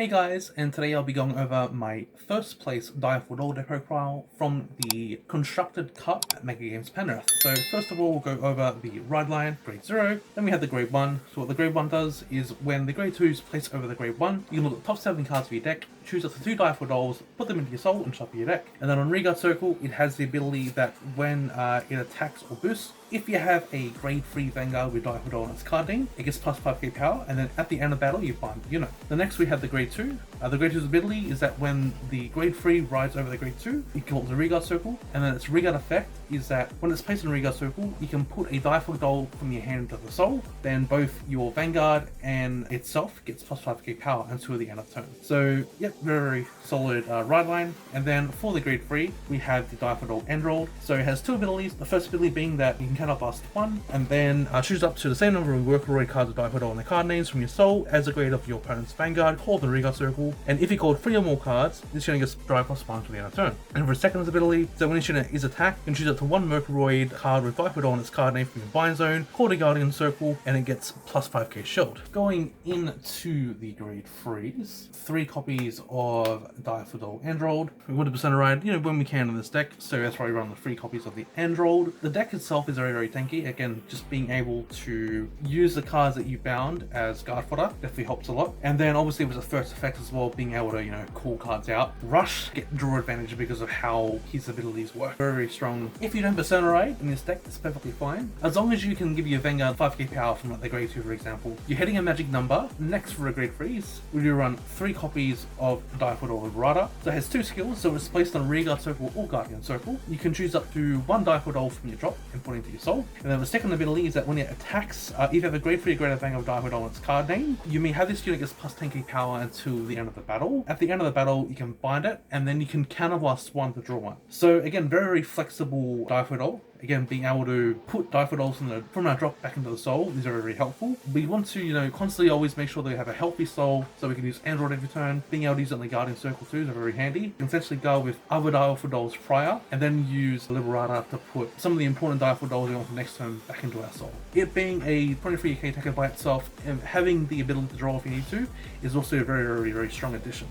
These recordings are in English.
Hey guys, and today I'll be going over my first place Direful deck profile from the constructed cut at Mega Games Penrith. So first of all, we'll go over the ride line, grade 0, then we have the grade 1. So what the grade 1 does is when the grade 2 is placed over the grade 1, you can look at the top 7 cards of your deck, choose up to 2 Direful dolls, put them into your soul and shuffle your deck. And then on Regard Circle, it has the ability that when it attacks or boosts, if you have a grade 3 Vanguard with Direful doll on its card name, it gets plus 5k power, and then at the end of battle, you bind the unit. The next we have the grade 2. The grade 2's ability is that when the grade 3 rides over the grade 2, you call it the Regard Circle, and then its Regard effect is that when it's placed in a Regard Circle, you can put a Direful doll from your hand to the soul, then both your Vanguard and itself gets plus 5k power until the end of turn. So, yep, very solid ride line. And then for the grade 3, we have the Direful doll Android. So it has 2 abilities. The first ability being that you can counter blast 1, and then choose up to the same number of Workroid cards of Direful doll on the card names from your soul as a grade of your opponent's Vanguard, call the Regard Circle. And if you called 3 or more cards, this unit gets drive plus 1 to the end of turn. And for a second ability, so when this unit is attacked, you can choose up to 1 Mercuroid card with Direful doll on its card name from your bind zone, call the Guardian Circle, and it gets plus 5k shield. Going into the grade 3s, 3 copies of Direful doll Android. We want to percent ride, when we can in this deck, so that's why we run the 3 copies of the Android. The deck itself is very tanky. Again, just being able to use the cards that you bound as guard fodder definitely helps a lot. And then obviously with the first effect as well, being able to, call cards out. Rush, get draw advantage because of how his abilities work. Very strong. If you don't percent ride in this deck, it's perfectly fine. As long as you can give your Vanguard 5k power from like the grade 2 for example. You're hitting a magic number. Next for a grade 3s, we do run 3 copies of Direful doll Rider. So it has 2 skills, so it's placed on Regard Circle or Guardian Circle. You can choose up to 1 Direful doll from your drop and put it into your soul. And then the second ability is that when it attacks, if you have a grade 3 or greater Vanguard Direful doll on its card name, you may have this unit gets plus 10k power until the end of the battle. At the end of the battle, you can bind it, and then you can counterblast 1 to draw 1. So again, very flexible Direful doll. Again, being able to put Direful dolls from our drop back into the soul is very helpful. We want to, constantly always make sure they have a healthy soul, so we can use Android every turn. Being able to use it in the Guardian Circle too is very handy. You can essentially go with other Direful dolls prior, and then use Liberata to put some of the important Direful dolls we want for next turn back into our soul. It being a 23k attacker by itself, and having the ability to draw if you need to, is also a very strong addition.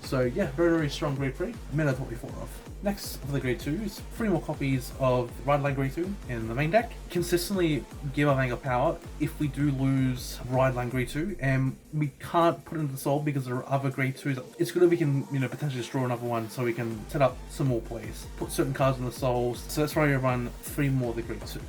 So yeah, very strong grade 3. That's what we thought of. Next for the grade 2s, 3 more copies of Ride Line grade 2 in the main deck. Consistently give our Vanguard power if we do lose Ride Line grade 2 and we can't put it into the soul because there are other grade 2s. It's good if we can, potentially just draw another one so we can set up some more plays. Put certain cards in the souls. So that's why we run 3 more of the grade 2.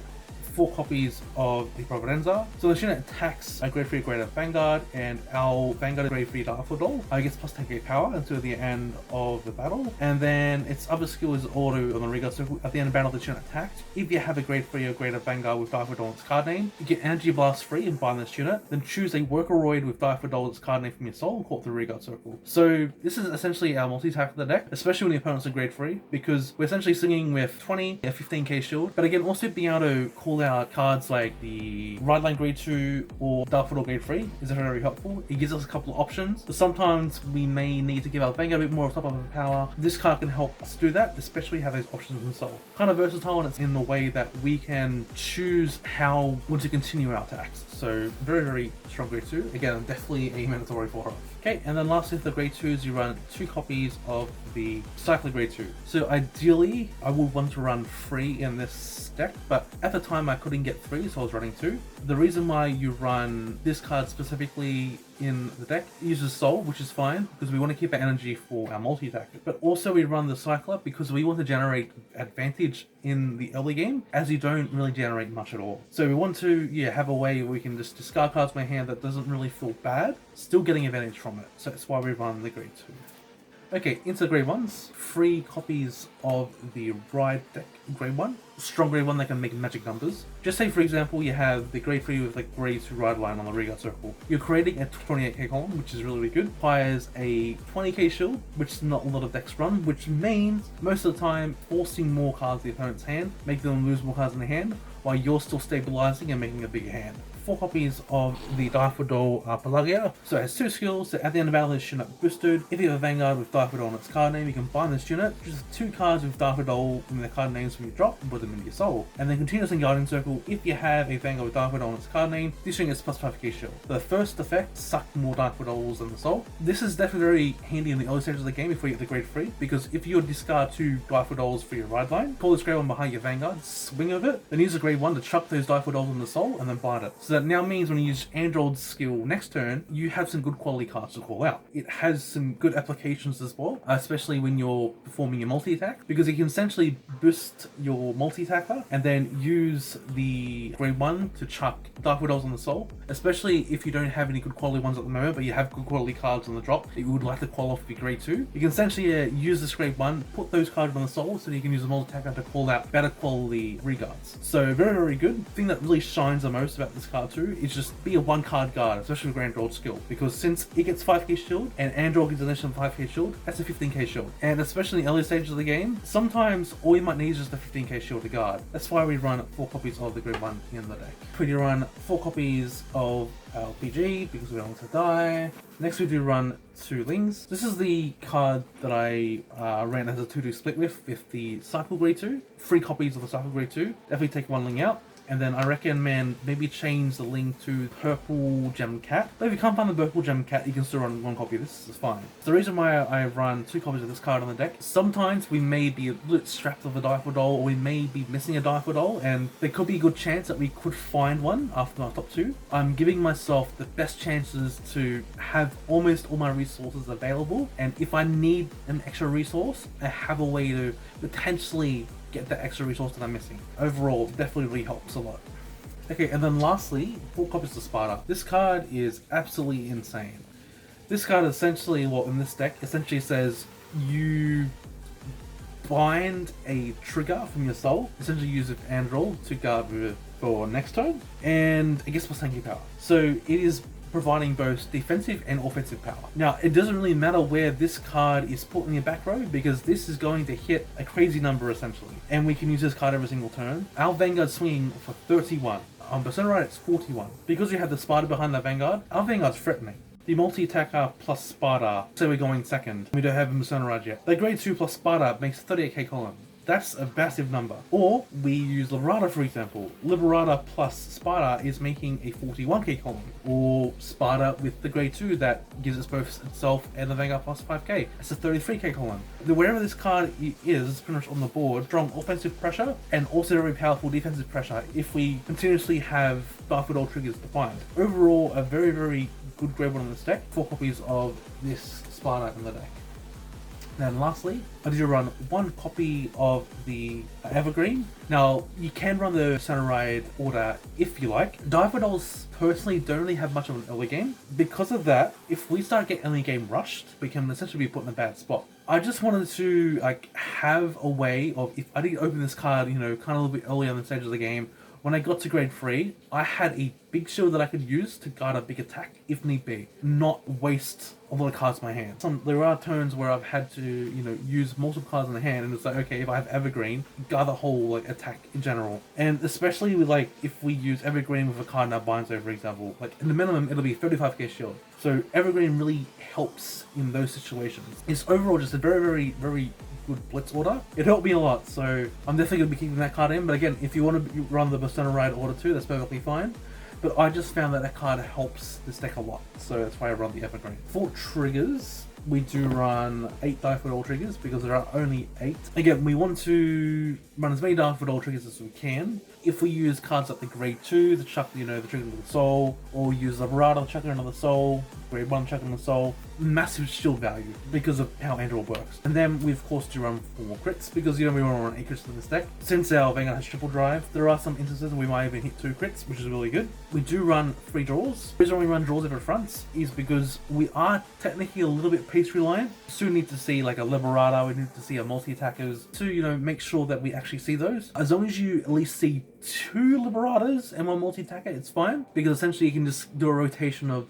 4 copies of the Providenza. So the unit attacks a grade 3 greater Vanguard, and our Vanguard grade 3 Direful doll gets plus 10k power until the end of the battle. And then its other skill is auto on the Regard Circle. At the end of battle, the unit attacked. If you have a grade 3 or greater Vanguard with Direful doll on its card name, you get Energy Blast free and bind this unit. Then choose a Workroid with Direful doll its card name from your soul and call it the Regard Circle. So this is essentially our multi-attack for the deck, especially when the opponent's a grade 3, because we're essentially swinging with 20 or 15k shield. But again, also being able to call out cards like the Ride Line grade 2 or Direful doll grade 3 is very helpful. It gives us a couple of options. But sometimes we may need to give our Vanguard a bit more of top of power. This card can help us do that, especially have those options in soul. Kind of versatile, and it's in the way that we can choose how we want to continue our attacks. So very strong grade 2. Again, definitely a mandatory for her. Okay, and then lastly for the grade 2s, you run 2 copies of the Cycler grade 2. So ideally, I would want to run 3 in this deck, but at the time I couldn't get 3, so I was running 2. The reason why you run this card specifically in the deck uses soul, which is fine because we want to keep our energy for our multi-attack. But also we run the Cycler because we want to generate advantage in the early game, as you don't really generate much at all. So we want to have a way where we can just discard cards from my hand that doesn't really feel bad, still getting advantage from it. So that's why we run the grade 2. Okay, into the grade 1s, 3 copies of the Ride deck grade 1. Strong grade 1 that can make magic numbers. Just say for example you have the grade 3 with like grade 2 Ride Line on the Regard Circle. You're creating a 28k column, which is really good. Fires a 20k shield, which is not a lot of decks run, which means most of the time forcing more cards in the opponent's hand, make them lose more cards in the hand, while you're still stabilizing and making a bigger hand. 4 copies of the Direful Pelagia. So it has 2 skills. So at the end of battle, this unit boosted. If you have a Vanguard with Direful on its card name, you can bind this unit. Just 2 cards with Direful in their card names when you drop and put them into your soul. And then continuous in Guardian Circle. If you have a Vanguard with Direful on its card name, this unit gets plus 5k shield. The first effect, suck more Direful than the soul. This is definitely very handy in the early stages of the game if we get the grade 3, because if you discard 2 Direful for your ride line, pull this grade 1 behind your Vanguard, swing of it, then use a grade 1 to chuck those Direful in the soul and then bind it. So that now means when you use Android's skill next turn, you have some good quality cards to call out. It has some good applications as well, especially when you're performing your multi-attack, because you can essentially boost your multi-attacker and then use the grade 1 to chuck Direful on the soul, especially if you don't have any good quality ones at the moment, but you have good quality cards on the drop that you would like to qualify for grade 2. You can essentially use this grade 1, put those cards on the soul so that you can use the multi-attacker to call out better quality reguards. So very, very good. The thing that really shines the most about this card too is just be a 1 card guard, especially with Android skill, because since it gets 5k shield and Android gets an additional 5k shield, that's a 15k shield. And especially in the early stages of the game, sometimes all you might need is just a 15k shield to guard. That's why we run 4 copies of the grade 1 in the deck. We do run 4 copies of LPG because we don't want to die. Next we do run 2 Lings. This is the card that I ran as a 2-2 split with the Cycle grade 2. 3 copies of the Cycle grade 2. Definitely take 1 Ling out. And then I recommend maybe change the Ling to Purple Gem Cat. But if you can't find the Purple Gem Cat, you can still run 1 copy of this, it's fine. So the reason why I run 2 copies of this card on the deck, sometimes we may be a little strapped of a Direful, or we may be missing a Direful, and there could be a good chance that we could find one after my top 2. I'm giving myself the best chances to have almost all my resources available, and if I need an extra resource, I have a way to potentially get that extra resource that I'm missing. Overall, definitely really helps a lot. Okay, and then lastly, 4 copies of Sparta. This card is absolutely insane. This card essentially, well, in this deck, essentially says you bind a trigger from your soul, essentially use it Android to guard for next turn, and it gets plus 10k power. So it is providing both defensive and offensive power. Now, it doesn't really matter where this card is put in your back row, because this is going to hit a crazy number essentially, and we can use this card every single turn. Our Vanguard swinging for 31. On Persona Ride, it's 41. Because you have the Sparta behind the Vanguard, our Vanguard's threatening. The multi-attacker plus Sparta, so we're going second. We don't have a Persona Ride yet. The grade 2 plus Sparta makes 38k column. That's a massive number. Or we use Liberata, for example. Liberata plus Sparta is making a 41k column. Or Sparta with the grade 2 that gives us both itself and the Vanguard plus 5k. That's a 33k column. Wherever this card is pretty much on the board, strong offensive pressure and also very powerful defensive pressure if we continuously have Direful triggers defined. Overall, a very, very good grade 1 on this deck. 4 copies of this Sparta in the deck. And lastly, I did run 1 copy of the Evergreen. Now, you can run the Persona Ride order if you like. Direful personally don't really have much of an early game. Because of that, if we start getting early game rushed, we can essentially be put in a bad spot. I just wanted to have a way of, if I did open this card, kind of a little bit early on the stage of the game, when I got to grade 3, I had a big shield that I could use to guard a big attack if need be, not waste a lot of cards in my hand. There are turns where I've had to, use multiple cards in the hand, and it's like, okay, if I have Evergreen, guard the whole attack in general. And especially with if we use Evergreen with a card now binds over, for example, in the minimum it'll be 35k shield. So Evergreen really helps in those situations. It's overall just a very, very, very good blitz order. It helped me a lot, so I'm definitely going to be keeping that card in. But again, if you want to run the Persona Ride order too, that's perfectly fine. But I just found that card helps this deck a lot, so that's why I run the Evergreen. For triggers, we do run 8 Direful triggers because there are only 8. Again, we want to run as many Direful triggers as we can. If we use cards like the grade 2 to chuck the trigger into the soul, or use Liberata to chuck it into the soul, grade 1 chuck it into the soul, massive shield value because of how Android works. And then we of course do run 4 more crits because we want to run 8 crits in this deck. Since our Vanguard has triple drive, there are some instances where we might even hit 2 crits, which is really good. We do run 3 draws. The reason we run draws over fronts is because we are technically a little bit pace reliant. We still need to see a Liberata, we need to see our multi-attackers to make sure that we actually see those. As long as you at least see 2 Liberatas and 1 multi-attacker, it's fine, because essentially you can just do a rotation of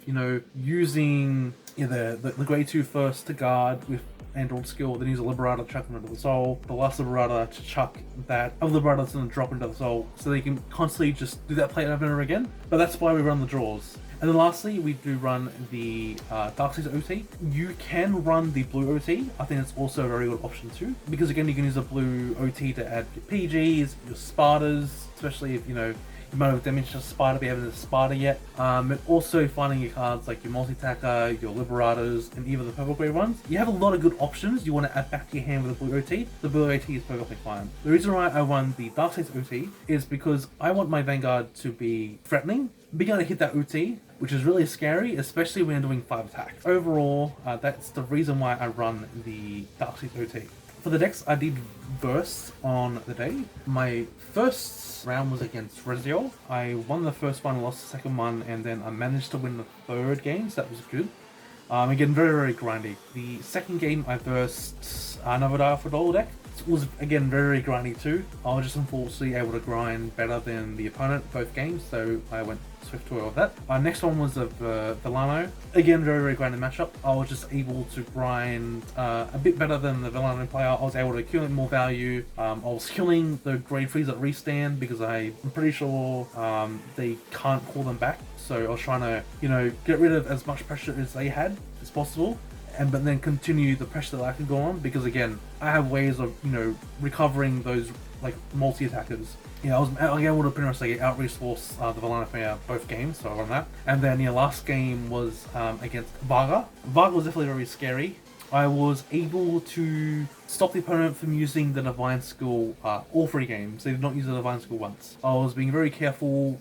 using the grade 2 first to guard with Android skill, then use a Liberator to chuck them into the soul, the last Liberator to chuck that other Liberator that's going to drop into the soul, so they can constantly just do that play over and over again. But that's why we run the draws. And then lastly, we do run the Darkseid's OT. You can run the blue OT. I think it's also a very good option too, because again, you can use a blue OT to add your PGs, your Spartas, especially if, you know, you might have damaged a Sparta, but you haven't a Sparta yet. And also finding your cards like your Multi-Tacker, your Liberators, and even the purple grade ones. You have a lot of good options you want to add back to your hand with the blue OT. The blue OT is perfectly fine. The reason why I run the Darkseid's OT is because I want my Vanguard to be threatening, being able to hit that OT, which is really scary, especially when you're doing 5 attacks. Overall, that's the reason why I run the Darkseid's OT. For the decks, I did verse on the day. My first round was against Reziel. I won the first one, lost the second one, and then I managed to win the third game, so that was good. Again, very, very grindy. The second game, I versed another Direful deck. It was, again, very, very grindy too. I was just unfortunately able to grind better than the opponent both games, so I went swift to with that. Next one was a Villano. Again, very, very grindy matchup. I was just able to grind a bit better than the Villano player. I was able to accumulate more value. I was killing the grade 3s at restand because I'm pretty sure they can't call them back. So I was trying to, you know, get rid of as much pressure as they had as possible, but then continue the pressure that I can go on, because again, I have ways of, you know, recovering those like multi-attackers. Yeah, I was able to pretty much like out-resource the Villano player both games, so I won that. And then last game was against Varga. Varga was definitely very scary. I was able to stop the opponent from using the Divine Skill all 3 games. They did not use the Divine Skill once. I was being very careful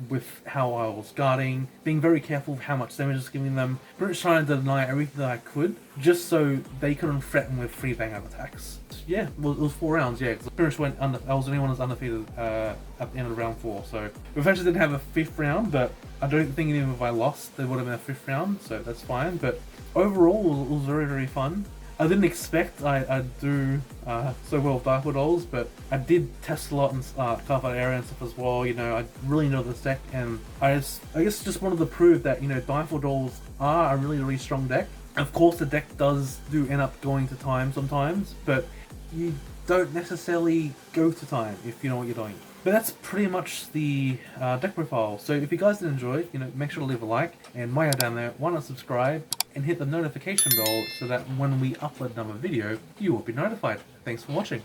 with how I was guarding, being very careful with how much damage I was giving them, pretty much trying to deny everything that I could, just so they couldn't threaten with 3 Vanguard attacks. Yeah, well, it was 4 rounds, yeah, because I pretty much went under, I was the only one that's undefeated at the end of round 4, so we eventually didn't have a 5th round, but I don't think even if I lost, there would have been a 5th round, so that's fine. But overall, it was very, very fun. I didn't expect I'd do so well with Direful Dolls, but I did test a lot in Cardfight area and stuff as well. You know, I really know this deck, and I guess just wanted to prove that, you know, Direful Dolls are a really, really strong deck. Of course, the deck does end up going to time sometimes, but you don't necessarily go to time if you know what you're doing. But that's pretty much the deck profile. So if you guys did enjoy, you know, make sure to leave a like, and while you're down there, why not subscribe and hit the notification bell so that when we upload another video, you will be notified. Thanks for watching.